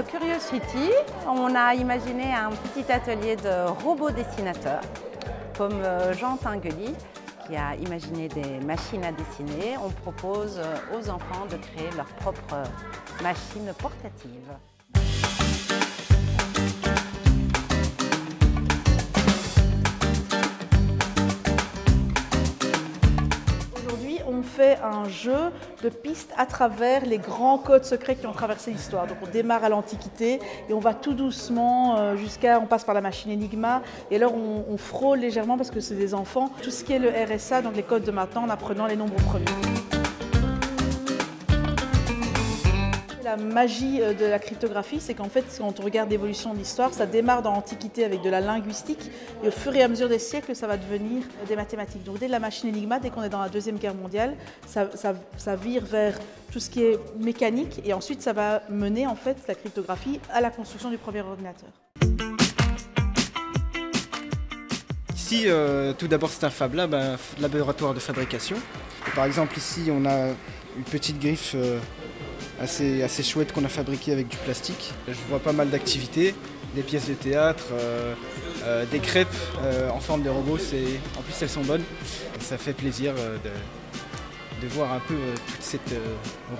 Curiosity, on a imaginé un petit atelier de robots dessinateurs, comme Jean Tinguely, qui a imaginé des machines à dessiner. On propose aux enfants de créer leur propre machine portative. On fait un jeu de pistes à travers les grands codes secrets qui ont traversé l'histoire. Donc on démarre à l'Antiquité et on va tout doucement on passe par la machine Enigma et alors on frôle légèrement parce que c'est des enfants. Tout ce qui est le RSA, donc les codes de maintenant en apprenant les nombres premiers. La magie de la cryptographie, c'est qu'en fait, quand on regarde l'évolution de l'histoire, ça démarre dans l'Antiquité avec de la linguistique et au fur et à mesure des siècles, ça va devenir des mathématiques. Donc dès la machine Enigma, dès qu'on est dans la Deuxième Guerre mondiale, ça vire vers tout ce qui est mécanique et ensuite ça va mener en fait la cryptographie à la construction du premier ordinateur. Ici, tout d'abord, c'est un Fab Lab, un laboratoire de fabrication. Et par exemple, ici, on a une petite griffe assez chouette qu'on a fabriquée avec du plastique. Je vois pas mal d'activités, des pièces de théâtre, des crêpes en forme de robot. En plus, elles sont bonnes. Ça fait plaisir de voir un peu toute cette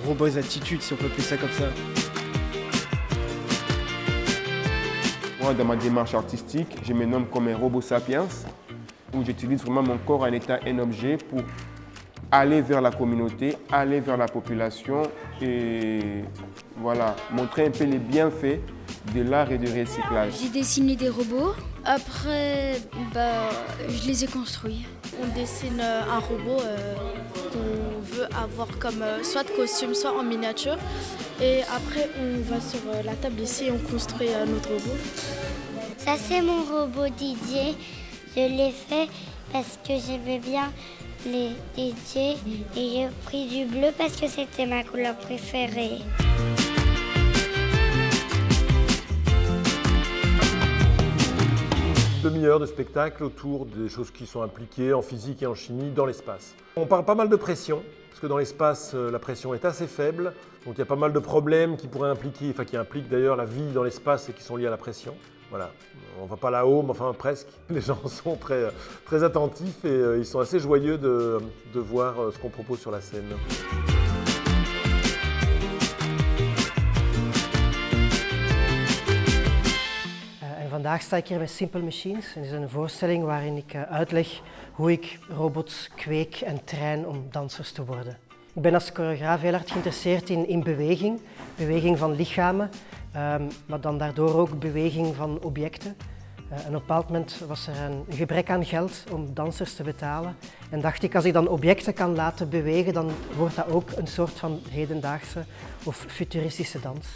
robots-attitude, si on peut appeler ça comme ça. Moi, dans ma démarche artistique, je me nomme comme un robot sapiens, où j'utilise vraiment mon corps en état un objet pour aller vers la communauté, aller vers la population et voilà, montrer un peu les bienfaits de l'art et du recyclage. J'ai dessiné des robots, après je les ai construits. On dessine un robot qu'on veut avoir comme soit de costume, soit en miniature. Et après on va sur la table ici et on construit notre robot. Ça c'est mon robot Didier, je l'ai fait parce que j'aimais bien les DJ et j'ai pris du bleu parce que c'était ma couleur préférée. Demi-heure de spectacle autour des choses qui sont impliquées en physique et en chimie dans l'espace. On parle pas mal de pression, parce que dans l'espace, la pression est assez faible, donc il y a pas mal de problèmes qui pourraient impliquer, enfin qui impliquent d'ailleurs la vie dans l'espace et qui sont liés à la pression. Voilà, on va pas là-haut, mais enfin presque. Les gens sont très attentifs et ils sont assez joyeux de voir ce qu'on propose sur la scène. Vandaag sta ik hier bij Simple Machines. Het is een voorstelling waarin ik uitleg hoe ik robots kweek en train om dansers te worden. Ik ben als choreograaf heel erg geïnteresseerd in beweging, beweging van lichamen, maar dan daardoor ook beweging van objecten. En op een bepaald moment was er een gebrek aan geld om dansers te betalen. En dacht ik, als ik dan objecten kan laten bewegen, dan wordt dat ook een soort van hedendaagse of futuristische dans.